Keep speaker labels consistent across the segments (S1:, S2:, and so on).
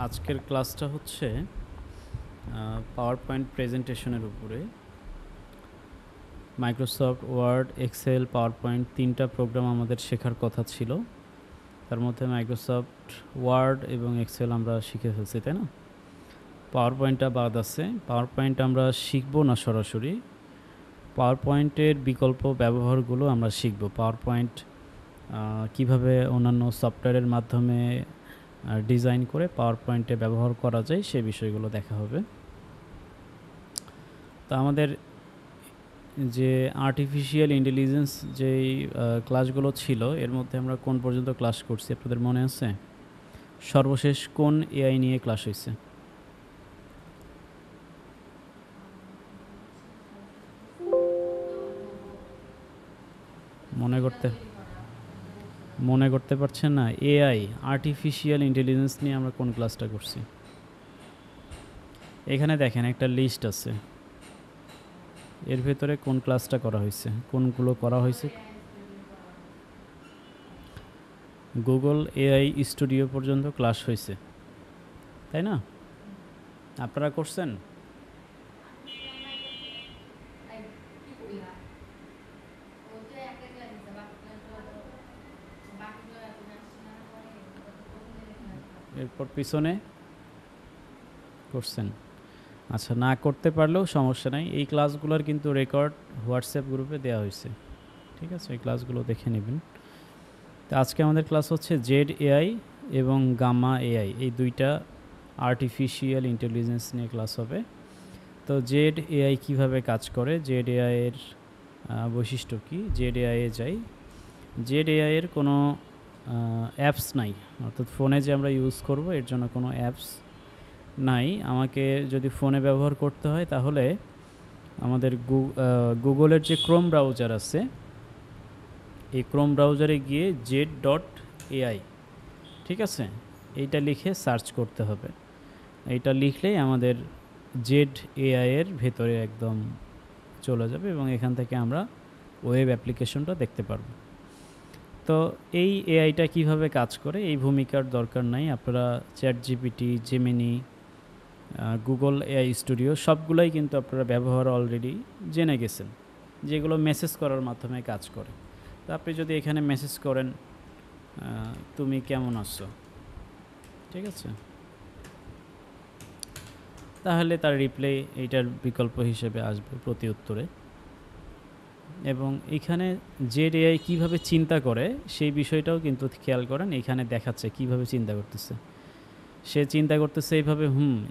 S1: আজকের ক্লাসটা হচ্ছে পাওয়ার পয়েন্ট প্রেজেন্টেশনের উপরে। Microsoft Word, Excel, PowerPoint তিনটা প্রোগ্রাম আমাদের শেখার কথা ছিল। তার মধ্যে মাইক্রোসফট ওয়ার্ড এবং এক্সেল আমরা শিখে ফেলছি, তাই না? পাওয়ার পয়েন্টটা বাদ আছে। পাওয়ার পয়েন্ট আমরা শিখবো না সরাসরি, পাওয়ার পয়েন্টের বিকল্প ব্যবহারগুলো আমরা শিখব। পাওয়ার পয়েন্ট কীভাবে অন্যান্য সফটওয়্যারের মাধ্যমে ডিজাইন করে পাওয়ার পয়েন্টে ব্যবহার করা যায় সে বিষয়গুলো দেখা হবে। তো আমাদের যে আর্টিফিশিয়াল ইন্টেলিজেন্স যেই ক্লাসগুলো ছিল এর মধ্যে আমরা কোন পর্যন্ত ক্লাস করছি আপনাদের মনে আছে? সর্বশেষ কোন এআই নিয়ে ক্লাস হয়েছে? মনে করতে পারছেন না? এআই, আর্টিফিশিয়াল ইন্টেলিজেন্স নিয়ে আমরা কোন ক্লাসটা করছি? এখানে দেখেন একটা লিস্ট আছে, এর ভেতরে কোন ক্লাসটা করা হয়েছে, কোনগুলো করা হয়েছে? গুগল এআই স্টুডিও পর্যন্ত ক্লাস হয়েছে, তাই না? আপনারা করছেন? এরপর পিছনে করছেন? আচ্ছা, না করতে পারলেও সমস্যা নাই, এই ক্লাসগুলোর কিন্তু রেকর্ড হোয়াটসঅ্যাপ গ্রুপে দেওয়া হয়েছে, ঠিক আছে? এই ক্লাসগুলো দেখে নেবেন। তো আজকে আমাদের ক্লাস হচ্ছে জেড এআই এবং গামা এআই, এই দুইটা আর্টিফিশিয়াল ইন্টেলিজেন্স নিয়ে ক্লাস হবে। তো জেড এআই কীভাবে কাজ করে, জেড এআইয়ের বৈশিষ্ট্য কী, জেড এআইয়ে যাই। জেড এআইয়ের কোনো অ্যাপস নাই, অর্থাৎ ফোনে যে আমরা ইউজ করব এর জন্য কোনো অ্যাপস নাই। আমাকে যদি ফোনে ব্যবহার করতে হয় তাহলে আমাদের গুগলের যে ক্রোম ব্রাউজার আছে, এই ক্রোম ব্রাউজারে গিয়ে z.ai, ঠিক আছে, এইটা লিখে সার্চ করতে হবে। এইটা লিখলেই আমাদের জেড এআইয়ের ভেতরে একদম চলে যাবে এবং এখান থেকে আমরা ওয়েব অ্যাপ্লিকেশনটা দেখতে পারবো। তো এই এআইটা কিভাবে কাজ করে এই ভূমিকার দরকার নাই, আপনারা ChatGPT, Gemini, Google AI studio সবগুলোই কিন্তু আপনারা ব্যবহার অলরেডি জেনে গেছেন, যেগুলো মেসেজ করার মাধ্যমে কাজ করে। তো আপনি যদি এখানে মেসেজ করেন তুমি কেমন আছো, ঠিক আছে, তাহলে তার রিপ্লাই এইটার বিকল্প হিসেবে আসবে প্রতি উত্তরে। এবং এখানে জেড এআই কীভাবে চিন্তা করে সেই বিষয়টাও কিন্তু খেয়াল করেন, এখানে দেখাচ্ছে কিভাবে চিন্তা করতেছে। সে চিন্তা করতেছে এইভাবে,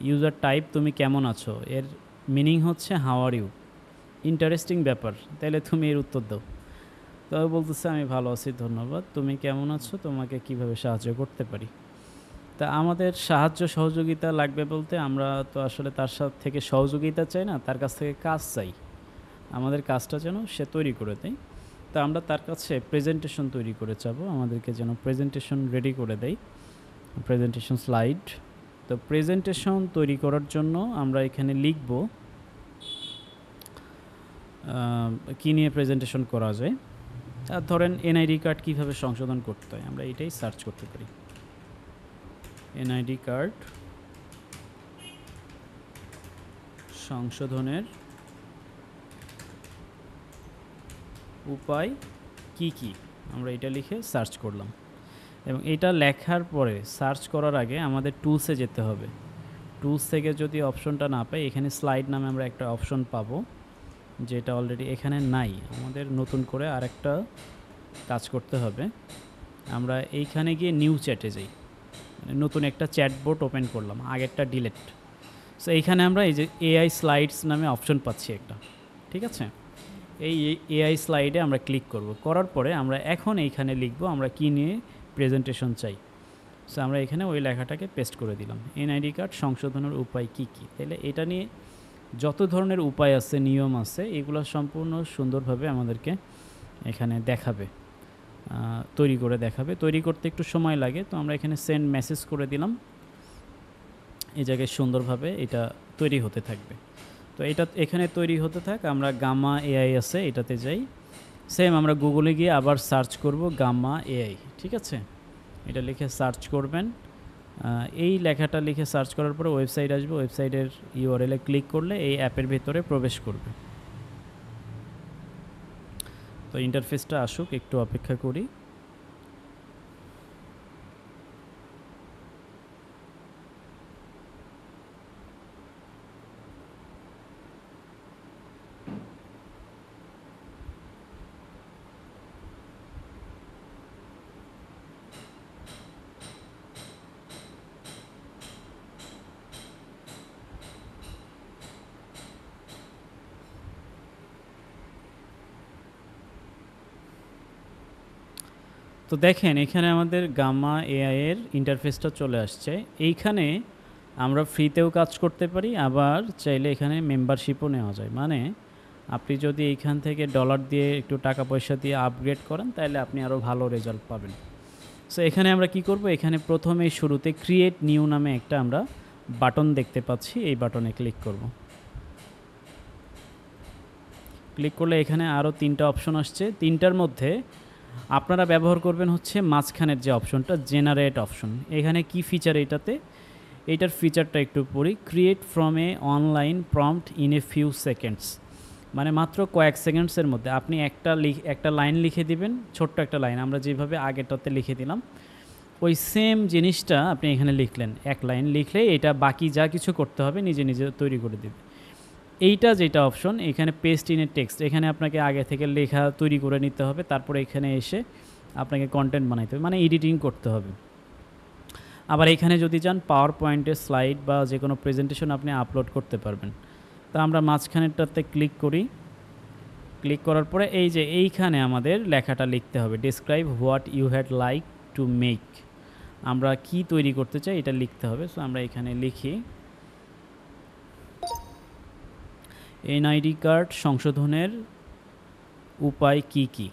S1: ইউজার টাইপ তুমি কেমন আছো, এর মিনিং হচ্ছে হাউ আর ইউ, ইন্টারেস্টিং ব্যাপার, তাহলে তুমি এর উত্তর দাও। তবে বলতেছে আমি ভালো আছি ধন্যবাদ, তুমি কেমন আছো, তোমাকে কিভাবে সাহায্য করতে পারি। তা আমাদের সাহায্য সহযোগিতা লাগবে বলতে আমরা তো আসলে তার সাথে থেকে সহযোগিতা চাই না, তার কাছ থেকে কাজ চাই, আমাদের কাজটা যেন সে তৈরি করে দেয়। তো আমরা তার কাছে প্রেজেন্টেশন তৈরি করে চাবো, আমাদেরকে যেন প্রেজেন্টেশন রেডি করে দেয়, প্রেজেন্টেশন স্লাইড। তো প্রেজেন্টেশন তৈরি করার জন্য আমরা এখানে লিখব কী নিয়ে প্রেজেন্টেশন করা যায়। আর ধরেন এনআইডি কার্ড কীভাবে সংশোধন করতে হয়, আমরা এটাই সার্চ করতে পারি। এনআইডি কার্ড সংশোধনের উপায় কি কি, আমরা এটা লিখে সার্চ করলাম। এবং এটা লেখার পরে সার্চ করার আগে আমাদের টুলসে যেতে হবে। টুলস থেকে যদি অপশনটা না পাই, এখানে স্লাইড নামে আমরা একটা অপশন পাবো, যেটা অলরেডি এখানে নাই, আমাদের নতুন করে আরেকটা কাজ করতে হবে। আমরা এইখানে গিয়ে নিউ চ্যাটে যাই, নতুন একটা চ্যাটবোর্ড ওপেন করলাম, আগেরটা ডিলেট। সো এইখানে আমরা এই যে এআই স্লাইডস নামে অপশন পাচ্ছি একটা, ঠিক আছে। এই এআই স্লাইডে আমরা ক্লিক করব, করার পরে আমরা এখন এইখানে লিখব আমরা কি নিয়ে প্রেজেন্টেশন চাই। সো আমরা এখানে ওই লেখাটাকে পেস্ট করে দিলাম, এনআইডি কার্ড সংশোধনের উপায় কি কি। তাহলে এটা নিয়ে যত ধরনের উপায় আছে, নিয়ম আছে, এগুলো সম্পূর্ণ সুন্দরভাবে আমাদেরকে এখানে দেখাবে, তৈরি করে দেখাবে। তৈরি করতে একটু সময় লাগে, তো আমরা এখানে সেন্ড মেসেজ করে দিলাম, এই জায়গায় সুন্দরভাবে এটা তৈরি হতে থাকবে। তো এটা এখানে তৈরি হতে থাক, আমরা গামা এআই আছে এটাতে যাই। সেম আমরা গুগলে গিয়ে আবার সার্চ করব গামা এআই, ঠিক আছে, এটা লিখে সার্চ করবেন। এই লেখাটা লিখে সার্চ করার পরে ওয়েবসাইট আসবে, ওয়েবসাইটের ইউআরএলে ক্লিক করলে এই অ্যাপের ভেতরে প্রবেশ করবে। তো ইন্টারফেসটা আসুক, একটু অপেক্ষা করি। তো দেখেন এখানে আমাদের গামা এআই এর ইন্টারফেসটা চলে আসছে। এইখানে আমরা ফ্রিতেও কাজ করতে পারি, আবার চাইলে এখানে মেম্বারশিপও নেওয়া যায়। মানে আপনি যদি এইখান থেকে ডলার দিয়ে একটু টাকা পয়সা দিয়ে আপগ্রেড করেন তাহলে আপনি আরও ভালো রেজাল্ট পাবেন। সো এখানে আমরা কি করব, এখানে প্রথমে শুরুতে ক্রিয়েট নিউ নামে একটা আমরা বাটন দেখতে পাচ্ছি, এই বাটনে ক্লিক করব। ক্লিক করলে এখানে আরও 3টা অপশন আসছে। 3টার মধ্যে আপনারা ব্যবহার করবেন হচ্ছে মাঝখানের যে অপশনটা, জেনারেট অপশন। এখানে কি ফিচার এইটার ফিচারটা একটু পড়ি। Create from a online prompt in a few seconds, মানে মাত্র কয়েক সেকেন্ডসের মধ্যে আপনি একটা লাইন লিখে দিবেন, ছোট্ট একটা লাইন, আমরা যেভাবে আগেরটাতে লিখে দিলাম ওই সেম জিনিসটা আপনি এখানে লিখলেন। এক লাইন লিখলে এটা বাকি যা কিছু করতে হবে নিজে নিজে তৈরি করে দেবে। এইটা যেটা অপশন, এখানে পেস্ট ইন এ টেক্সট, এখানে আপনাকে আগে থেকে লেখা তৈরি করে নিতে হবে, তারপরে এখানে এসে আপনাকে কন্টেন্ট বানাইতে হবে, মানে এডিটিং করতে হবে। আবার এখানে যদি চান পাওয়ার পয়েন্টের স্লাইড বা যে কোনো প্রেজেন্টেশন আপনি আপলোড করতে পারবেন। তো আমরা মাঝখানেরটাতে ক্লিক করি। ক্লিক করার পরে এই যে এইখানে আমাদের লেখাটা লিখতে হবে, describe what you had like to make, আমরা কি তৈরি করতে চাই এটা লিখতে হবে। সো আমরা এখানে লিখি এনআইডি কার্ড সংশোধনের উপায় কি কি।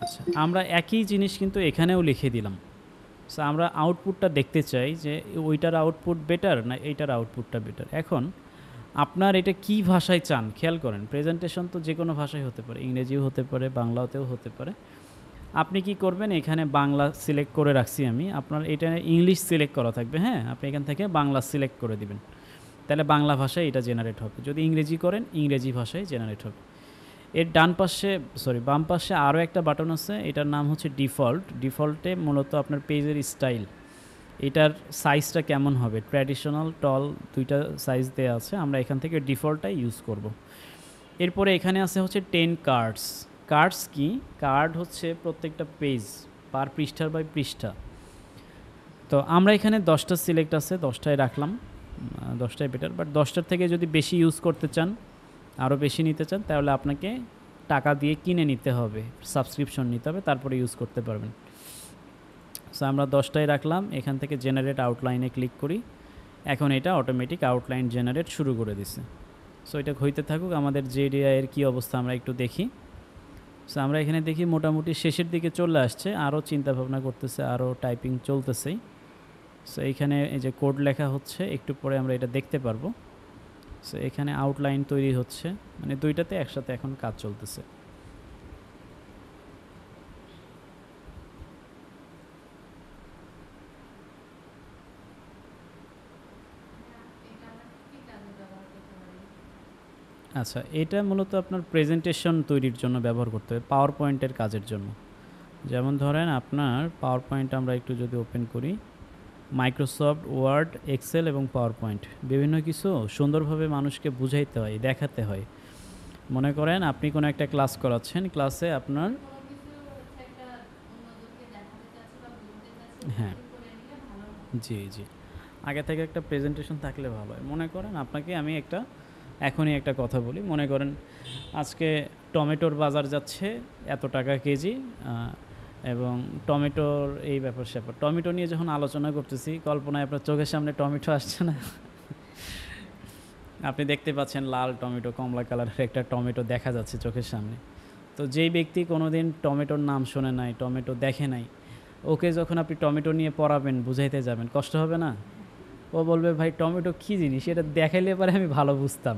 S1: আচ্ছা, আমরা একই জিনিস কিন্তু এখানেও লিখে দিলাম। সো আমরা আউটপুটটা দেখতে চাই যে ওইটার আউটপুট বেটার না এইটার আউটপুটটা বেটার। এখন আপনার এটা কি ভাষায় চান খেয়াল করেন, প্রেজেন্টেশন তো যে কোনো ভাষায় হতে পারে, ইংরেজিও হতে পারে, বাংলাতেও হতে পারে। আপনি কি করবেন, এখানে বাংলা সিলেক্ট করে রাখছি আমি, আপনার এটা ইংলিশ সিলেক্ট করা থাকবে। হ্যাঁ, আপনি এখান থেকে বাংলা সিলেক্ট করে দিবেন, তাহলে বাংলা ভাষায় এটা জেনারেট হবে। যদি ইংরেজি করেন ইংরেজি ভাষায় জেনারেট হবে। এর বাম পাশে আরও একটা বাটন আছে, এটার নাম হচ্ছে ডিফল্ট। ডিফল্টে মূলত আপনার পেজের স্টাইল, এটার সাইজটা কেমন হবে, ট্র্যাডিশনাল টল দুইটা সাইজ দেওয়া আছে, আমরা এখান থেকে ডিফল্টটাই ইউজ করব। এরপরে এখানে আছে হচ্ছে 10 কার্ডস। কার্ডস কি, কার্ড হচ্ছে প্রত্যেকটা পেজ পার পৃষ্ঠার বাই পৃষ্ঠা। তো আমরা এখানে 10টা সিলেক্ট আছে, 10টায় রাখলাম, 10টাই বেটার। বাট 10টার থেকে যদি বেশি ইউজ করতে চান, আরও বেশি নিতে চান, তাহলে আপনাকে টাকা দিয়ে কিনে নিতে হবে, সাবস্ক্রিপশন নিতে হবে, তারপরে ইউজ করতে পারবেন। সো আমরা 10টায় রাখলাম, এখান থেকে জেনারেট আউটলাইনে ক্লিক করি। এখন এটা অটোমেটিক আউটলাইন জেনারেট শুরু করে দিছে। সো এটা হইতে থাকুক। আমাদের জেডিআই এর কী অবস্থা আমরা একটু দেখি। সো আমরা এখানে দেখি মোটামুটি শেষের দিকে চলে আসছে, আরও চিন্তা ভাবনা করতেছে, আরও টাইপিং চলতেছেই। সো এইখানে এই যে কোড লেখা হচ্ছে, একটু পরে আমরা এটা দেখতে পারবো। সো এখানে আউটলাইন তৈরি হচ্ছে, মানে দুইটাতে একসাথে এখন কাজ চলতেছে। আচ্ছা, এটা মূলত আপনার প্রেজেন্টেশন তৈরির জন্য ব্যবহার করতে হবে, পাওয়ার পয়েন্টের কাজের জন্য। যেমন ধরেন আপনার পাওয়ার পয়েন্ট আমরা একটু যদি ওপেন করি, মাইক্রোসফট ওয়ার্ড, এক্সেল এবং পাওয়ার পয়েন্ট, বিভিন্ন কিছু সুন্দরভাবে মানুষকে বুঝাইতে হয়, দেখাতে হয়। মনে করেন আপনি কোনো একটা ক্লাস করাচ্ছেন, ক্লাসে আপনার হ্যাঁ জি জি আগে থেকে একটা প্রেজেন্টেশন থাকলে ভালো হয়। মনে করেন আপনাকে আমি এখনই একটা কথা বলি, মনে করেন আজকে টমেটোর বাজার যাচ্ছে এত টাকা কেজি, এবং টমেটোর এই ব্যাপার স্যাপার, টমেটো নিয়ে যখন আলোচনা করতেছি, কল্পনায় আপনার চোখের সামনে টমেটো আসছে না? আপনি দেখতে পাচ্ছেন লাল টমেটো, কমলা কালারের একটা টমেটো দেখা যাচ্ছে চোখের সামনে। তো যেই ব্যক্তি কোনোদিন টমেটোর নাম শোনে নাই, টমেটো দেখে নাই, ওকে যখন আপনি টমেটো নিয়ে পড়াবেন, বুঝাইতে যাবেন, কষ্ট হবে না? ও বলবে ভাই টমেটো কী জিনিস, এটা দেখাইলে পরে আমি ভালো বুঝতাম।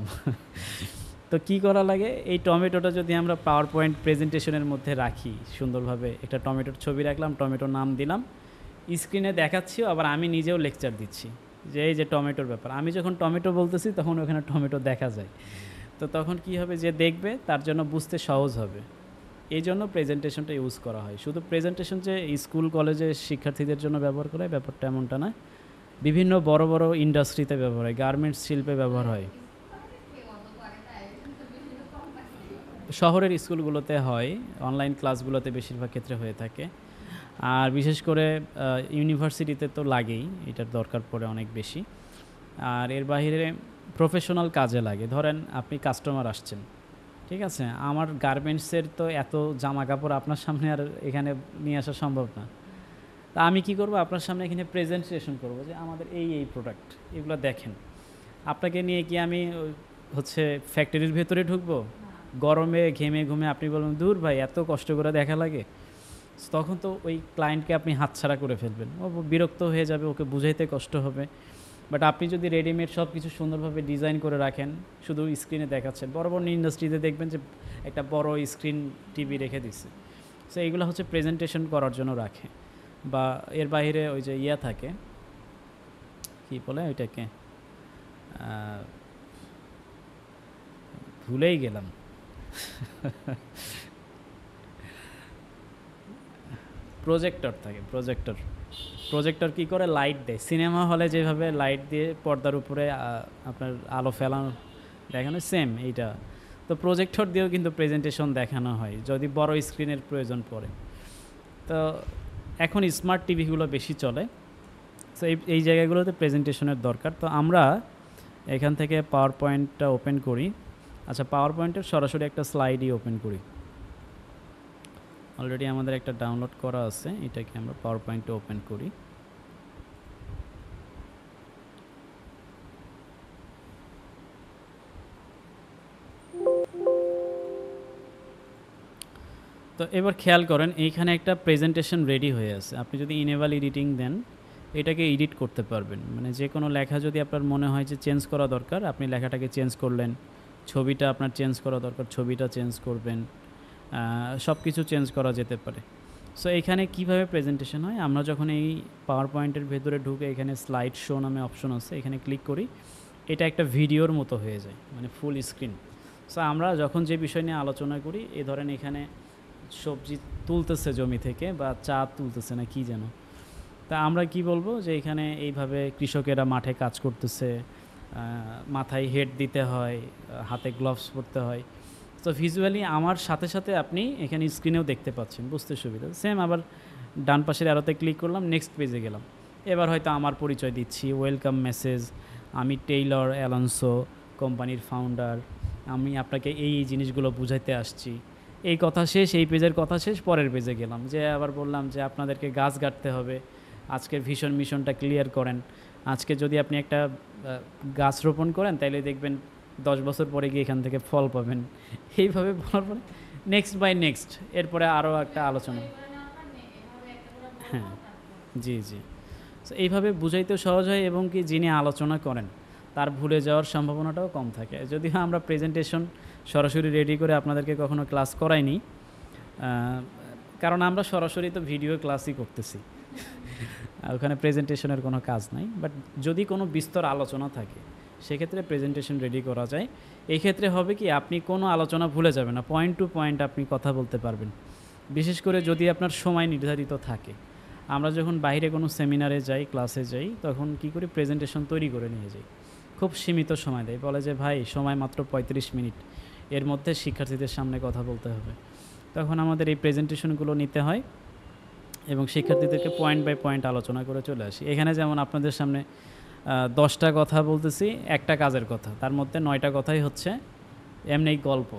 S1: তো কি করা লাগে, এই টমেটোটা যদি আমরা পাওয়ার পয়েন্ট প্রেজেন্টেশনের মধ্যে রাখি সুন্দরভাবে, একটা টমেটোর ছবি রাখলাম, টমেটোর নাম দিলাম, স্ক্রিনে দেখাচ্ছিও, আবার আমি নিজেও লেকচার দিচ্ছি যে এই যে টমেটোর ব্যাপার, আমি যখন টমেটো বলতেছি তখন ওখানে টমেটো দেখা যায়। তো তখন কি হবে, যে দেখবে তার জন্য বুঝতে সহজ হবে। এই জন্য প্রেজেন্টেশনটা ইউজ করা হয়। শুধু প্রেজেন্টেশন যে স্কুল কলেজে শিক্ষার্থীদের জন্য ব্যবহার করে ব্যাপারটা এমনটা না, বিভিন্ন বড় বড় ইন্ডাস্ট্রিতে ব্যবহার হয়, গার্মেন্টস শিল্পে ব্যবহার হয়, শহরের স্কুলগুলোতে হয়, অনলাইন ক্লাসগুলোতে বেশিরভাগ ক্ষেত্রে হয়ে থাকে। আর বিশেষ করে ইউনিভার্সিটিতে তো লাগেই, এটার দরকার পড়ে অনেক বেশি। আর এর বাইরে প্রফেশনাল কাজে লাগে। ধরেন আপনি কাস্টমার আসছেন, ঠিক আছে, আমার গার্মেন্টসের তো এত জামা কাপড় আপনার সামনে আর এখানে নিয়ে আসা সম্ভব না। তা আমি কি করব, আপনার সামনে এখানে প্রেজেন্টেশন করব যে আমাদের এই এই প্রোডাক্ট, এগুলো দেখেন। আপনাকে নিয়ে কি আমি হচ্ছে ফ্যাক্টরির ভেতরে ঢুকবো, গরমে ঘেমে ঘুমে আপনি বলবেন দূর ভাই এত কষ্ট করে দেখা লাগে, তখন তো ওই ক্লায়েন্টকে আপনি হাতছাড়া করে ফেলবেন, ও বিরক্ত হয়ে যাবে, ওকে বুঝাইতে কষ্ট হবে। বাট আপনি যদি রেডিমেড সব কিছু সুন্দরভাবে ডিজাইন করে রাখেন, শুধু স্ক্রিনে দেখাচ্ছেন, বড় বড় ইন্ডাস্ট্রিতে দেখবেন যে একটা বড় স্ক্রিন টিভি রেখে দিচ্ছে। সো এইগুলো হচ্ছে প্রেজেন্টেশন করার জন্য রাখে। বা এর বাইরে ওই যে ইয়া থাকে, কী বলে ওইটাকে, ভুলেই গেলাম, প্রজেক্টর থাকে, প্রজেক্টর কী করে, লাইট দেয়। সিনেমা হলে যেভাবে লাইট দিয়ে পর্দার উপরে আপনার আলো ফেলানো দেখানো, সেম এইটা। তো প্রজেক্টর দিয়েও কিন্তু প্রেজেন্টেশন দেখানো হয় যদি বড় স্ক্রিনের প্রয়োজন পড়ে। তো এখন স্মার্ট টিভিগুলো বেশি চলে, সো এই জায়গাগুলোতে প্রেজেন্টেশনের দরকার। তো আমরা এখান থেকে পাওয়ার পয়েন্টটা ওপেন করি। আচ্ছা, পাওয়ার পয়েন্টের সরাসরি একটা স্লাইডই ওপেন করি। অলরেডি আমাদের একটা ডাউনলোড করা আছে, এটাকে আমরা পাওয়ার পয়েন্টে ওপেন করি। তো এবার খেয়াল করেন, এইখানে একটা প্রেজেন্টেশন রেডি হয়ে আছে। আপনি যদি ইনেবল এডিটিং দেন, এটাকে এডিট করতে পারবেন। মানে যে কোনো লেখা যদি আপনার মনে হয় যে চেঞ্জ করা দরকার, আপনি লেখাটাকে চেঞ্জ করলেন। ছবিটা আপনার চেঞ্জ করা দরকার, ছবিটা চেঞ্জ করবেন। সব কিছু চেঞ্জ করা যেতে পারে। সো এখানে কিভাবে প্রেজেন্টেশন হয়, আমরা যখন এই পাওয়ার পয়েন্টের ভেতরে ঢুকে এখানে স্লাইড শো নামে অপশন আছে, এখানে ক্লিক করি, এটা একটা ভিডিওর মতো হয়ে যায়, মানে ফুল স্ক্রিন। সো আমরা যখন যে বিষয় নিয়ে আলোচনা করি, এ ধরেন এখানে সবজি তুলতেছে জমি থেকে, বা চা তুলতেছে না কি যেন, তা আমরা কি বলবো যে এখানে এইভাবে কৃষকেরা মাঠে কাজ করতেছে, মাথায় হেড দিতে হয়, হাতে গ্লাভস পরতে হয়। তো ভিজুয়ালি আমার সাথে সাথে আপনি এখানে স্ক্রিনেও দেখতে পাচ্ছেন, বুঝতে সুবিধা। সেম আবার ডান পাশের অ্যারোতে ক্লিক করলাম, নেক্সট পেজে গেলাম। এবার হয়তো আমার পরিচয় দিচ্ছি, ওয়েলকাম মেসেজ, আমি টেইলর অ্যালনসো, কোম্পানির ফাউন্ডার, আমি আপনাকে এই এই জিনিসগুলো বুঝাইতে আসছি। এই কথা শেষ, এই পেজের কথা শেষ, পরের পেজে গেলাম, যে আবার বললাম যে আপনাদেরকে গাছ কাটতে হবে, আজকের ভীষণ মিশনটা ক্লিয়ার করেন। আজকে যদি আপনি একটা গাছ রোপণ করেন, তাইলে দেখবেন 10 বছর পরে গিয়ে এখান থেকে ফল পাবেন। এইভাবে বলার পরে নেক্সট বাই নেক্সট, এরপরে আরও একটা আলোচনা। হ্যাঁ, জি জি। সো এইভাবে বুঝাইতেও সহজ হয়, এবং কি যিনি আলোচনা করেন তার ভুলে যাওয়ার সম্ভাবনাটাও কম থাকে। যদিও আমরা প্রেজেন্টেশন সরাসরি রেডি করে আপনাদেরকে কখনো ক্লাস করাইনি, কারণ আমরা সরাসরি তো ভিডিও ক্লাসই করতেছি, ওখানে প্রেজেন্টেশনের কোনো কাজ নাই। বাট যদি কোনো বিস্তর আলোচনা থাকে, সেক্ষেত্রে প্রেজেন্টেশন রেডি করা যায়। এই ক্ষেত্রে হবে কি, আপনি কোনো আলোচনা ভুলে যাবেন না, পয়েন্ট টু পয়েন্ট আপনি কথা বলতে পারবেন। বিশেষ করে যদি আপনার সময় নির্ধারিত থাকে। আমরা যখন বাইরে কোনো সেমিনারে যাই, ক্লাসে যাই, তখন কি করি, প্রেজেন্টেশন তৈরি করে নিয়ে যাই। খুব সীমিত সময় দেয়, বলে যে ভাই সময় মাত্র 35 মিনিট, এর মধ্যে শিক্ষার্থীদের সামনে কথা বলতে হবে। তখন আমাদের এই প্রেজেন্টেশনগুলো নিতে হয় এবং শিক্ষার্থীদেরকে পয়েন্ট বাই পয়েন্ট আলোচনা করে চলে আসি। এখানে যেমন আপনাদের সামনে 10টা কথা বলতেছি, একটা কাজের কথা, তার মধ্যে 9টা কথাই হচ্ছে এমনি গল্প।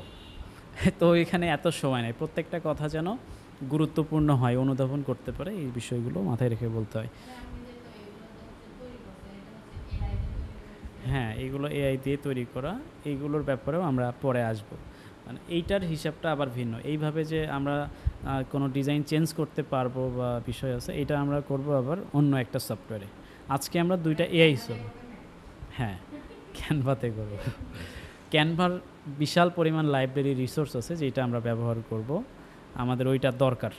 S1: তো এখানে এত সময় নেই, প্রত্যেকটা কথা যেন গুরুত্বপূর্ণ হয়, অনুধাবন করতে পারে, এই বিষয়গুলো মাথায় রেখে বলতে হয়। হ্যাঁ, এইগুলো এআই দিয়ে তৈরি করা, এইগুলোর ব্যাপারেও আমরা পরে আসব। মানে এইটার হিসাবটা আবার ভিন্ন। এইভাবে যে আমরা কোনো ডিজাইন চেঞ্জ করতে পারবো বা বিষয় আছে, এটা আমরা করব আবার অন্য একটা সফটওয়্যারে। আজকে আমরা 2টা এআই হ্যাঁ, ক্যানভাতে করব। ক্যানভার বিশাল পরিমাণ লাইব্রেরি রিসোর্স আছে যেটা আমরা ব্যবহার করব, আমাদের ওইটা দরকার।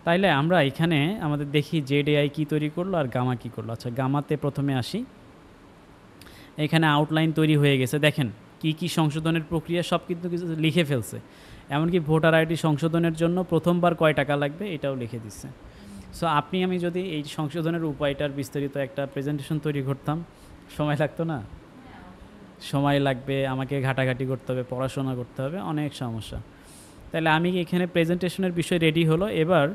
S1: তাইলে আমরা এখানে আমাদের দেখি জেড এআই কী তৈরি করলো আর গামা কী করলো। আচ্ছা, গামাতে প্রথমে আসি। এখানে আউটলাইন তৈরি হয়ে গেছে, দেখেন কি কি সংশোধনের প্রক্রিয়া সব কিন্তু কিছু লিখে ফেলছে। এমনকি ভোটার আইডি সংশোধনের জন্য প্রথমবার কয় টাকা লাগবে এটাও লিখে দিচ্ছে। সো আপনি আমি যদি এই সংশোধনের উপায়টার বিস্তারিত একটা প্রেজেন্টেশন তৈরি করতাম, সময় লাগতো না? সময় লাগবে, আমাকে ঘাটাঘাটি করতে হবে, পড়াশোনা করতে হবে, অনেক সমস্যা। তাহলে আমি এখানে প্রেজেন্টেশনের বিষয় রেডি হলো। এবার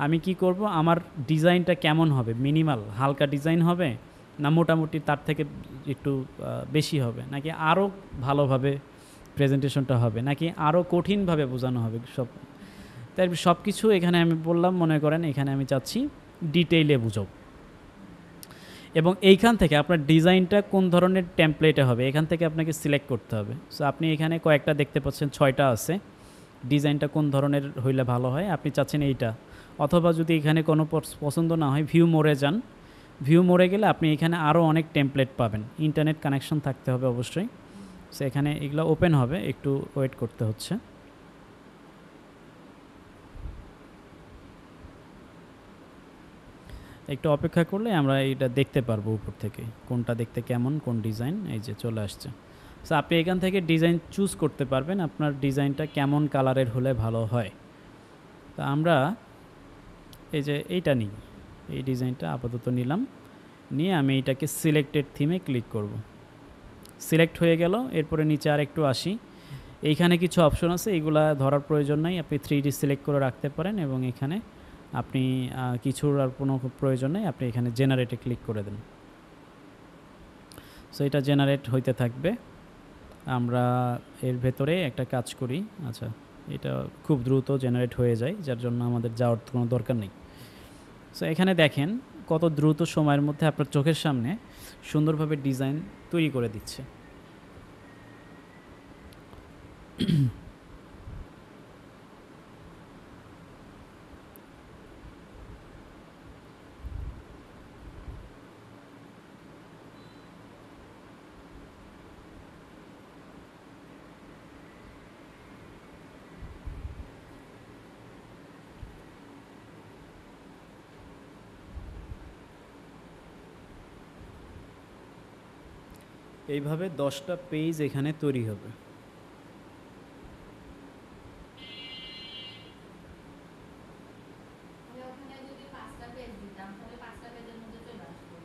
S1: আমি কি করব, আমার ডিজাইনটা কেমন হবে? মিনিমাল হালকা ডিজাইন হবে, না মোটামুটি তার থেকে একটু বেশি হবে, নাকি আরও ভালোভাবে প্রেজেন্টেশনটা হবে, নাকি আরও কঠিনভাবে বোঝানো হবে? তাই সব কিছু এখানে আমি বললাম, মনে করেন এখানে আমি চাচ্ছি ডিটেইলে বুঝাও। এবং এইখান থেকে আপনার ডিজাইনটা কোন ধরনের টেমপ্লেটে হবে এখান থেকে আপনাকে সিলেক্ট করতে হবে। সো আপনি এখানে কয়েকটা দেখতে পাচ্ছেন, 6টা আছে। ডিজাইনটা কোন ধরনের হইলে ভালো হয়, আপনি চাচ্ছেন এইটা। অথবা যদি এখানে কোনো পছন্দ না হয়, ভিউ মোড়ে যান। ভিউ মোড়ে গেলে আপনি এখানে আরও অনেক টেমপ্লেট পাবেন। ইন্টারনেট কানেকশন থাকতে হবে অবশ্যই। সো এখানে এগুলো ওপেন হবে, একটু ওয়েট করতে হচ্ছে। একটু অপেক্ষা করলে আমরা এইটা দেখতে পারবো উপর থেকে কোনটা দেখতে কেমন, কোন ডিজাইন। এই যে চলে আসছে। সো আপনি এখান থেকে ডিজাইন চুজ করতে পারবেন আপনার ডিজাইনটা কেমন কালারের হলে ভালো হয়। তা আমরা এই যে এইটা নিই, এই ডিজাইনটা আপাতত নিলাম, নিয়ে আমি এটাকে সিলেক্টেড থিমে ক্লিক করব। সিলেক্ট হয়ে গেল। এরপরে নিচে আর একটু আসি। এইখানে কিছু অপশন আছে, এগুলা ধরার প্রয়োজন নাই, আপনি 3D সিলেক্ট করে রাখতে পারেন। এবং এখানে আপনি কিছুর আর কোনো প্রয়োজন নেই, আপনি এখানে জেনারেটে ক্লিক করে দেন। সো এটা জেনারেট হইতে থাকবে। আমরা এর ভেতরে একটা কাজ করি। আচ্ছা, এটা খুব দ্রুত জেনারেট হয়ে যায়, যার জন্য আমাদের যাওয়ার কোনো দরকার নেই। সো এখানে দেখেন কত দ্রুত সময়ের মধ্যে আপনার চোখের সামনে সুন্দরভাবে ডিজাইন তৈরি করে দিচ্ছে। এইভাবে 10টা পেজ এখানে তৈরি হবে।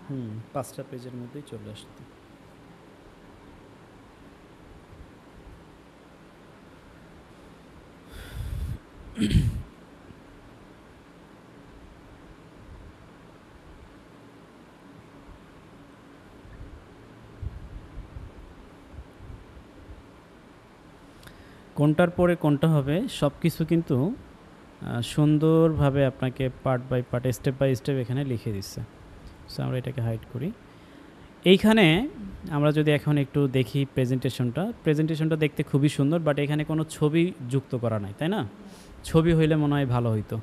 S1: হুম, 5টা পেজের মধ্যেই চলে আসতো। কোনটার পরে কোনটা হবে সব কিছু কিন্তু সুন্দরভাবে আপনাকে part by part, step by step এখানে লিখে দিচ্ছে। সো আমরা এটাকে হাইড করি। এইখানে আমরা যদি এখন একটু দেখি প্রেজেন্টেশনটা দেখতে খুবই সুন্দর, বাট এখানে কোনো ছবি যুক্ত করা নাই, তাই না? ছবি হইলে মনে হয় ভালো হইতো।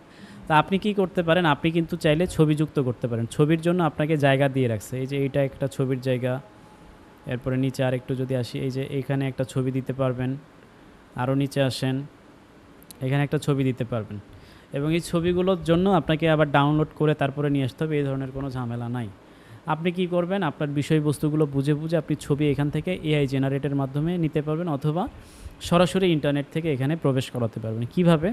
S1: তা আপনি কি করতে পারেন, আপনি কিন্তু চাইলে ছবি যুক্ত করতে পারেন। ছবির জন্য আপনাকে জায়গা দিয়ে রাখছে, এই যে এইটা একটা ছবির জায়গা। এরপরে নিচে আর একটু যদি আসি, এই যে এইখানে একটা ছবি দিতে পারবেন। আরও নিচে আসেন, এখানে একটা ছবি দিতে পারবেন। এবং এই ছবিগুলোর জন্য আপনাকে আবার ডাউনলোড করে তারপরে নিয়ে আসতে হবে, এই ধরনের কোনো ঝামেলা নাই। আপনি কি করবেন, আপনার বিষয়বস্তুগুলো বুঝে বুঝে আপনি ছবি এখান থেকে এআই জেনারেটের মাধ্যমে নিতে পারবেন, অথবা সরাসরি ইন্টারনেট থেকে এখানে প্রবেশ করাতে পারবেন। কিভাবে?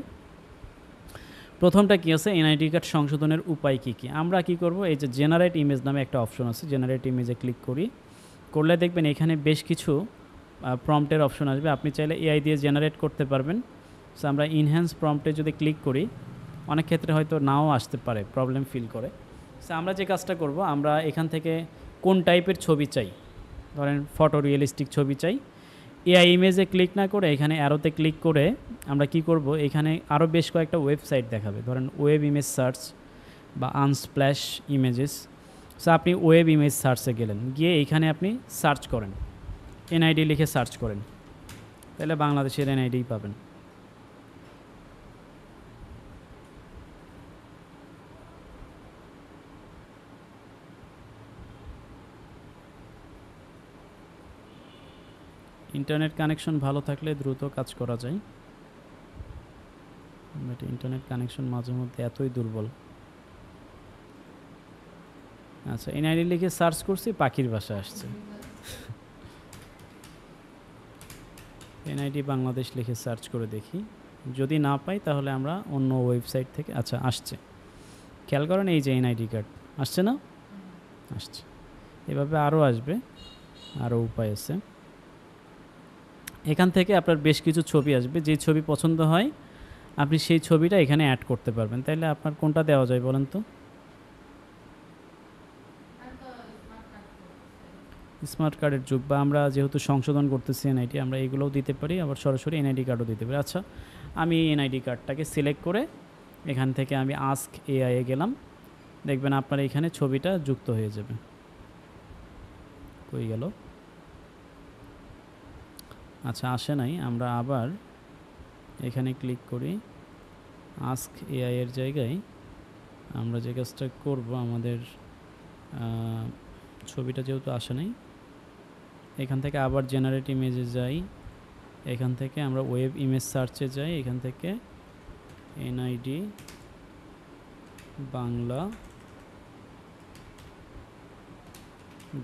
S1: প্রথমটা কি আছে, এনআইডি কার্ড সংশোধনের উপায় কি কি। আমরা কি করব, এই যে জেনারেট ইমেজ নামে একটা অপশন আছে, জেনারেট ইমেজে ক্লিক করলে দেখবেন এখানে বেশ কিছু প্রম্পটের অপশন আসবে। আপনি চাইলে এআই দিয়ে জেনারেট করতে পারবেন। সো আমরা ইনহ্যান্স প্রম্পটে যদি ক্লিক করি, অনেক ক্ষেত্রে হয়তো নাও আসতে পারে, প্রবলেম ফিল করে। সো আমরা যে কাজটা করব, আমরা এখান থেকে কোন টাইপের ছবি চাই, ধরেন ফটো রিয়েলিস্টিক ছবি চাই, এআই ইমেজে ক্লিক না করে এখানে অ্যারোতে ক্লিক করে আমরা কি করব, এখানে আরও বেশ কয়েকটা ওয়েবসাইট দেখাবে, ধরেন ওয়েব ইমেজ সার্চ বা আনস্প্ল্যাশ ইমেজেস। সো আপনি ওয়েব ইমেজ সার্চে গেলেন, গিয়ে এইখানে আপনি সার্চ করেন, এনআইডি লিখে সার্চ করেন, তাহলে বাংলাদেশের এনআইডিই পাবেন। ইন্টারনেট কানেকশন ভালো থাকলে দ্রুত কাজ করা যায়, বাট ইন্টারনেট কানেকশন মাঝে মধ্যে এতই দুর্বল। আচ্ছা, এনআইডি লিখে সার্চ করছি, পাখির বাসা আসছে। এনআইডি বাংলাদেশ লিখে সার্চ করে দেখি, যদি না পাই তাহলে আমরা অন্য ওয়েবসাইট থেকে, আচ্ছা আসছে, খেয়াল করেন এই যে এনআইডি কার্ড আসছে না, আসছে। এভাবে আরও আসবে, আরও উপায় আছে। এখান থেকে আপনার বেশ কিছু ছবি আসবে, যে ছবি পছন্দ হয় আপনি সেই ছবিটা এখানে অ্যাড করতে পারবেন। তাইলে আপনার কোনটা দেওয়া যায় বলেন তো? স্মার্ট কার্ডের যুগ, বা আমরা যেহেতু সংশোধন করতেছি এনআইডি, আমরা এগুলোও দিতে পারি, আবার সরাসরি এনআইডি কার্ডও দিতে পারি। আচ্ছা, আমি এনআইডি কার্ডটাকে সিলেক্ট করে এখান থেকে আমি আস্ক এআই এ গেলাম, দেখবেন আপনার এখানে ছবিটা যুক্ত হয়ে যাবে। কই গেল? আচ্ছা, আসে নাই। আমরা আবার এখানে ক্লিক করি, আস্ক এআই এর জায়গায় আমরা যে কাজটা করব, আমাদের ছবিটা যেহেতু আসে নাই, এখান থেকে আবার জেনারেট ইমেজে যাই, এখান থেকে আমরা ওয়েব ইমেজ সার্চে যাই, এখান থেকে এনআইডি বাংলা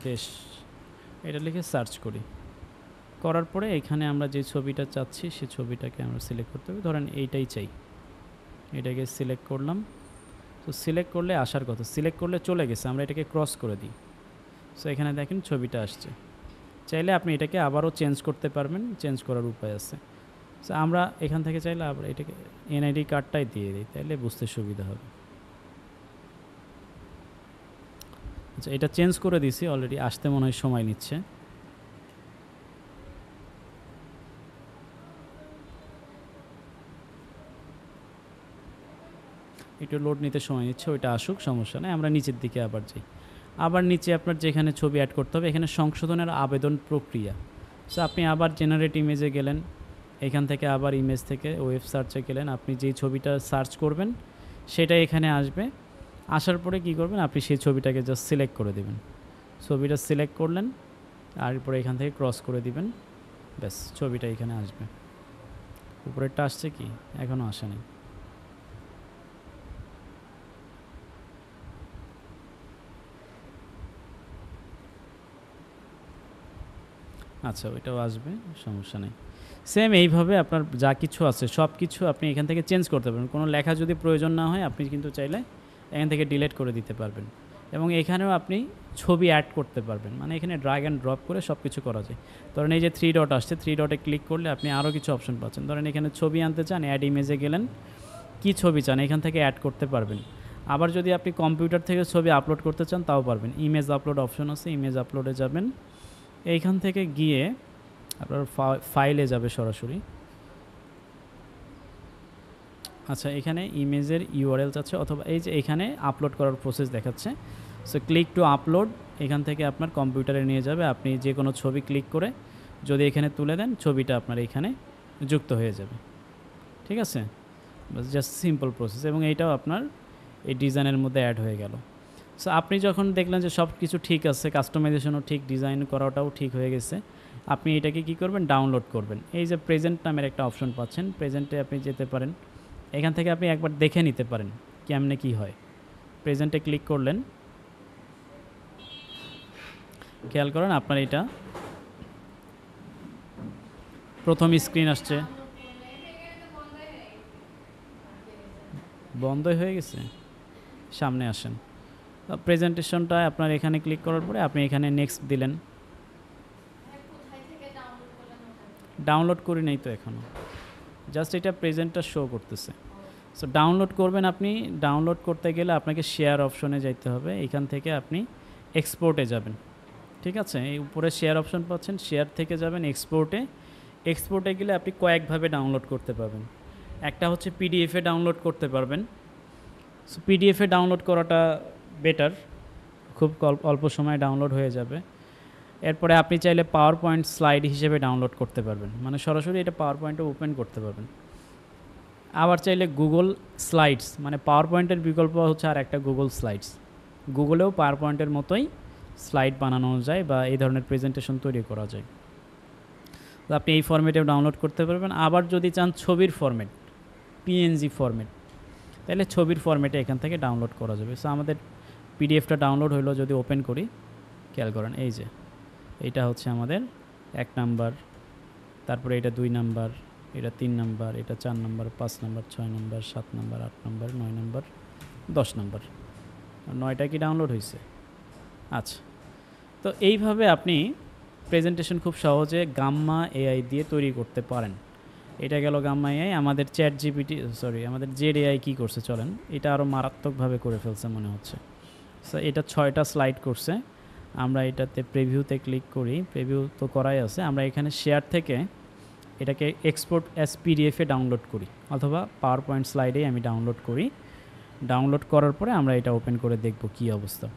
S1: দেশ এটা লিখে সার্চ করি। করার পরে এখানে আমরা যে ছবিটা চাচ্ছি সেই ছবিটাকে আমরা সিলেক্ট করতে হবে। ধরেন এইটাই চাই, এটাকে সিলেক্ট করলাম। তো সিলেক্ট করলে আসার কথা, সিলেক্ট করলে চলে গেছে, আমরা এটাকে ক্রস করে দিই। সো এখানে দেখেন ছবিটা আসছে। চাইলে আপনি এটাকে আবারও চেঞ্জ করতে পারবেন, চেঞ্জ করার উপায় আছে। সো আমরা এখান থেকে চাইলে আবার এটাকে এনআইডি কার্ডটাই দিয়ে দিই, তাইলে বুঝতে সুবিধা হবে। আচ্ছা, এটা চেঞ্জ করে দিছি অলরেডি, আসতে মনে হয় সময় নিচ্ছে। একটু লোড নিতে সময় নিচ্ছে, ওইটা আসুক, সমস্যা নেই। আমরা নিচের দিকে আবার যাই, আবার নিচে আপনার যেখানে ছবি অ্যাড করতে হবে এখানে সংশোধনের আবেদন প্রক্রিয়া। সো আপনি আবার জেনারেট ইমেজে গেলেন, এখান থেকে আবার ইমেজ থেকে ওয়েব সার্চে গেলেন, আপনি যেই ছবিটা সার্চ করবেন সেটা এখানে আসবে। আসার পরে কি করবেন, আপনি সেই ছবিটাকে জাস্ট সিলেক্ট করে দেবেন। ছবিটা সিলেক্ট করলেন, আর এরপরে এখান থেকে ক্রস করে দিবেন, ব্যাস ছবিটা এখানে আসবে। উপরেরটা আসছে কি? এখনও আসেনি। আচ্ছা, ওইটাও আসবে, সমস্যা নেই। সেম এইভাবে আপনার যা কিছু আছে সব কিছু আপনি এখান থেকে চেঞ্জ করতে পারবেন। কোনো লেখা যদি প্রয়োজন না হয় আপনি কিন্তু চাইলে এখান থেকে ডিলিট করে দিতে পারবেন। এবং এখানেও আপনি ছবি অ্যাড করতে পারবেন, মানে এখানে ড্র্যাগ অ্যান্ড ড্রপ করে সব কিছু করা যায়। ধরেন এই যে 3 ডট আসছে, 3 ডটে ক্লিক করলে আপনি আরও কিছু অপশন পাচ্ছেন। ধরেন এখানে ছবি আনতে চান, অ্যাড ইমেজে গেলেন, কি ছবি চান এখান থেকে অ্যাড করতে পারবেন। আবার যদি আপনি কম্পিউটার থেকে ছবি আপলোড করতে চান তাও পারবেন। ইমেজ আপলোড অপশন আছে, ইমেজ আপলোডে যাবেন, এইখান থেকে গিয়ে আপনার ফাইলে যাবে সরাসরি। আচ্ছা, এখানে ইমেজের ইউআরএল চাচ্ছে, অথবা এই যে এখানে আপলোড করার প্রসেস দেখাচ্ছে। সো ক্লিক টু আপলোড, এখান থেকে আপনার কম্পিউটারে নিয়ে যাবে। আপনি যে কোনো ছবি ক্লিক করে যদি এখানে তুলে দেন, ছবিটা আপনার এখানে যুক্ত হয়ে যাবে। ঠিক আছে, বাস জাস্ট সিম্পল প্রসেস। এবং এইটাও আপনার এই ডিজাইনের মধ্যে অ্যাড হয়ে গেল। সো আপনি যখন দেখলেন যে সব কিছু ঠিক আছে, কাস্টমাইজেশনও ঠিক, ডিজাইন করাটাও ঠিক হয়ে গেছে, আপনি এটাকে কী করবেন, ডাউনলোড করবেন। এই যে প্রেজেন্ট নামের একটা অপশন পাচ্ছেন, প্রেজেন্টে আপনি যেতে পারেন, এখান থেকে আপনি একবার দেখে নিতে পারেন কেমনে কি হয়। প্রেজেন্টে ক্লিক করলেন, খেয়াল করেন আপনার এটা প্রথম স্ক্রিন আসছে, বন্ধই হয়ে গেছে। সামনে আসেন, প্রেজেন্টেশনটা আপনার এখানে ক্লিক করার পরে আপনি এখানে নেক্সট দিলেন। ডাউনলোড করি নাই তো এখনও, জাস্ট এটা প্রেজেন্টটা শো করতেছে। সো ডাউনলোড করবেন, আপনি ডাউনলোড করতে গেলে আপনাকে শেয়ার অপশনে যাইতে হবে, এখান থেকে আপনি এক্সপোর্টে যাবেন। ঠিক আছে, এই উপরে শেয়ার অপশন পাচ্ছেন, শেয়ার থেকে যাবেন এক্সপোর্টে। এক্সপোর্টে গেলে আপনি কয়েকভাবে ডাউনলোড করতে পারবেন। একটা হচ্ছে পিডিএফে ডাউনলোড করতে পারবেন। সো পিডিএফে ডাউনলোড করাটা বেটার, খুব অল্প সময়ে ডাউনলোড হয়ে যাবে। এরপরে আপনি চাইলে পাওয়ার পয়েন্ট স্লাইড হিসেবে ডাউনলোড করতে পারবেন, মানে সরাসরি এটা পাওয়ার পয়েন্টে ওপেন করতে পারবেন। আবার চাইলে গুগল স্লাইডস, মানে পাওয়ার পয়েন্টের বিকল্প হচ্ছে আর একটা গুগল স্লাইডস। গুগলেও পাওয়ার পয়েন্টের মতোই স্লাইড বানানো যায় বা এই ধরনের প্রেজেন্টেশন তৈরি করা যায়। তো আপনি এই ফরম্যাটেও ডাউনলোড করতে পারবেন। আবার যদি চান ছবির ফরম্যাট, পিএনজি ফরম্যাট, তাহলে ছবির ফরম্যাটে এখান থেকে ডাউনলোড করা যাবে। সো আমাদের পিডিএফটা ডাউনলোড হলো, যদি ওপেন করি খেয়াল করেন এই যে এইটা হচ্ছে আমাদের 1 নাম্বার, তারপরে এটা 2 নাম্বার, এটা 3 নাম্বার, এটা 4 number, 5 number, 6 number, 7 number, 8 number, 9 number, 10 number. 9টা কি ডাউনলোড হয়েছে? আচ্ছা, তো এইভাবে আপনি প্রেজেন্টেশন খুব সহজে গাম্মা এআই দিয়ে তৈরি করতে পারেন। এটা গেল গাম্মা এআই। আমাদের আমাদের জেড এআই কী করছে চলেন, এটা আরও মারাত্মকভাবে করে ফেলছে মনে হচ্ছে। সো এটা 6টা স্লাইড করছে। আমরা এটাতে প্রিভিউতে ক্লিক করি, প্রিভিউ তো করাই আছে। আমরা এখানে শেয়ার থেকে এটাকে এক্সপোর্ট অ্যাজ পিডিএফে ডাউনলোড করি, অথবা পাওয়ার পয়েন্ট স্লাইডেই আমি ডাউনলোড করি। ডাউনলোড করার পরে আমরা এটা ওপেন করে দেখব কী অবস্থা।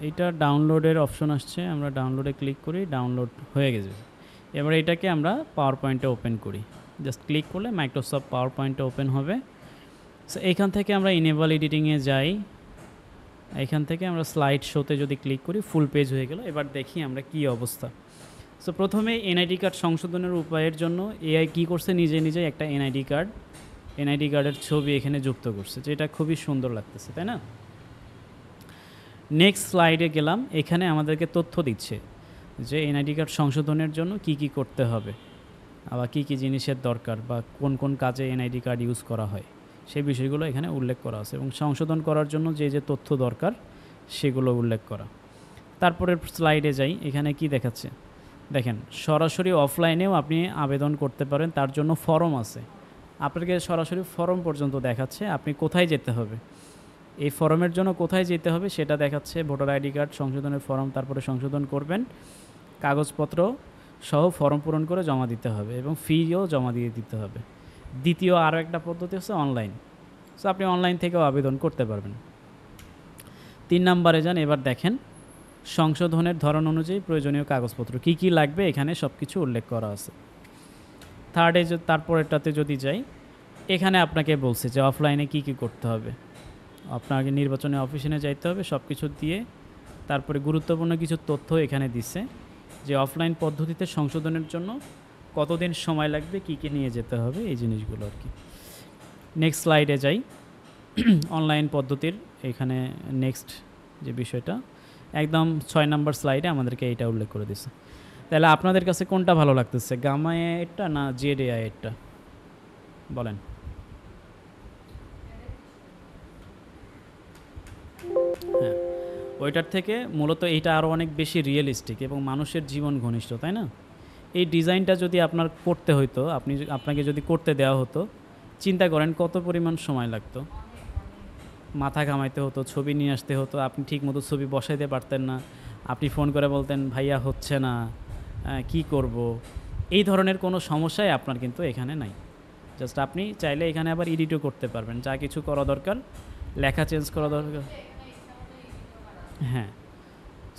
S1: এইটা ডাউনলোডের অপশন আসছে, আমরা ডাউনলোডে ক্লিক করি, ডাউনলোড হয়ে গেছে। এবার এটাকে আমরা পাওয়ার পয়েন্টে ওপেন করি। জাস্ট ক্লিক করলে মাইক্রোসফট পাওয়ার পয়েন্টে ওপেন হবে। সো এইখান থেকে আমরা ইনেবল এডিটিংয়ে যাই। এখান থেকে আমরা স্লাইড শোতে যদি ক্লিক করি, ফুল পেজ হয়ে গেল। এবার দেখি আমরা কি অবস্থা। সো প্রথমে এনআইডি কার্ড সংশোধনের উপায়ের জন্য এআই কী করছে, নিজে নিজে একটা এনআইডি কার্ডের ছবি এখানে যুক্ত করছে, যেটা খুবই সুন্দর লাগতেছে, তাই না? নেক্সট স্লাইডে গেলাম, এখানে আমাদেরকে তথ্য দিচ্ছে যে এনআইডি কার্ড সংশোধনের জন্য কি কি করতে হবে, আবার কি কি জিনিসের দরকার, বা কোন কোন কাজে এনআইডি কার্ড ইউজ করা হয়, সেই বিষয়গুলো এখানে উল্লেখ করা আছে, এবং সংশোধন করার জন্য যে যে তথ্য দরকার সেগুলো উল্লেখ করা। তারপরের স্লাইডে যাই, এখানে কি দেখাচ্ছে দেখেন, সরাসরি অফলাইনেও আপনি আবেদন করতে পারেন, তার জন্য ফর্ম আছে। আপনাকে সরাসরি ফর্ম পর্যন্ত দেখাচ্ছে, আপনি কোথায় যেতে হবে, এই ফর্মের জন্য কোথায় যেতে হবে সেটা দেখাচ্ছে। ভোটার আইডি কার্ড সংশোধনের ফর্ম, তারপরে সংশোধন করবেন, কাগজপত্র সহ ফর্ম পূরণ করে জমা দিতে হবে, এবং ফিও জমা দিয়ে দিতে হবে। দ্বিতীয় আরও একটা পদ্ধতি হচ্ছে অনলাইন। সো আপনি অনলাইন থেকেও আবেদন করতে পারবেন। 3 নাম্বারে যান, এবার দেখেন সংশোধনের ধরন অনুযায়ী প্রয়োজনীয় কাগজপত্র কী কী লাগবে, এখানে সব কিছু উল্লেখ করা আছে। থার্ডে তারপরেরটাতে যদি যাই, এখানে আপনাকে বলছে যে অফলাইনে কী কী করতে হবে। আপনাকে নির্বাচনী অফিসে যাইতে হবে, সব কিছু দিয়ে তারপরে গুরুত্বপূর্ণ কিছু তথ্য এখানে দিচ্ছে, যে অফলাইন পদ্ধতিতে সংশোধনের জন্য কতদিন সময় লাগবে, কী কী নিয়ে যেতে হবে, এই জিনিসগুলো আর কি। নেক্সট স্লাইডে যাই, অনলাইন পদ্ধতির এখানে নেক্সট যে বিষয়টা একদম 6 নাম্বার স্লাইডে আমাদেরকে এইটা উল্লেখ করে দিচ্ছে। তাহলে আপনাদের কাছে কোনটা ভালো লাগতেছে, গামা এআইটা না জেড এআইটা বলেন? হ্যাঁ, ওইটার থেকে মূলত এইটা আরও অনেক বেশি রিয়েলিস্টিক এবং মানুষের জীবন ঘনিষ্ঠ, তাই না? এই ডিজাইনটা যদি আপনার করতে হইতো, আপনাকে যদি করতে দেওয়া হতো, চিন্তা করেন কত পরিমাণ সময় লাগতো, মাথা ঘামাইতে হতো, ছবি নিয়ে আসতে হতো, আপনি ঠিকমতো ছবি বসাইতে পারতেন না, আপনি ফোন করে বলতেন ভাইয়া হচ্ছে না, কি করব, এই ধরনের কোনো সমস্যাই আপনার কিন্তু এখানে নাই। জাস্ট আপনি চাইলে এখানে আবার এডিটও করতে পারবেন, যা কিছু করা দরকার, লেখা চেঞ্জ করা দরকার। হ্যাঁ,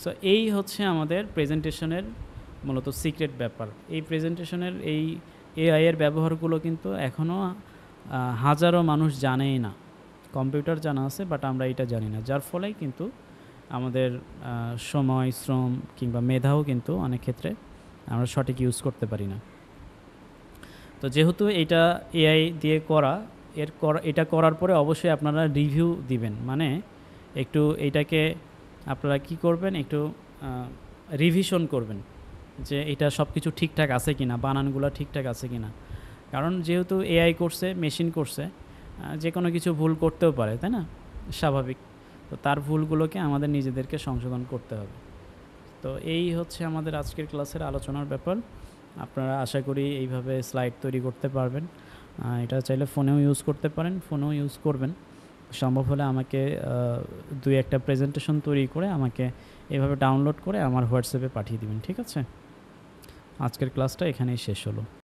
S1: সো এই হচ্ছে আমাদের প্রেজেন্টেশনের মূলত সিক্রেট ব্যাপার। এই প্রেজেন্টেশনের এই এআইয়ের ব্যবহারগুলো কিন্তু এখনও হাজারো মানুষ জানেই না। কম্পিউটার জানা আছে, বাট আমরা এটা জানি না, যার ফলে কিন্তু আমাদের সময়, শ্রম কিংবা মেধাও কিন্তু অনেক ক্ষেত্রে আমরা সঠিক ইউজ করতে পারি না। তো যেহেতু এটা এআই দিয়ে করা, এটা করার পরে অবশ্যই আপনারা রিভিউ দিবেন, মানে একটু এইটাকে আপনারা কি করবেন, একটু রিভিশন করবেন যে এটা সব কিছু ঠিকঠাক আছে কি না, বানানগুলো ঠিকঠাক আছে কি না। কারণ যেহেতু এআই করছে, মেশিন করছে, যে কোনো কিছু ভুল করতেও পারে, তাই না? স্বাভাবিক। তো তার ভুলগুলোকে আমাদের নিজেদেরকে সংশোধন করতে হবে। তো এই হচ্ছে আমাদের আজকের ক্লাসের আলোচনার ব্যাপার। আপনারা আশা করি এইভাবে স্লাইড তৈরি করতে পারবেন। এটা চাইলে ফোনেও ইউজ করতে পারেন, ফোনেও ইউজ করবেন। সম্ভব হলে আমাকে 2-1টা প্রেজেন্টেশন তৈরি করে আমাকে এভাবে ডাউনলোড করে আমার হোয়াটসঅ্যাপে পাঠিয়ে দিবেন, ঠিক আছে? আজকের ক্লাসটা এখানেই শেষ হলো।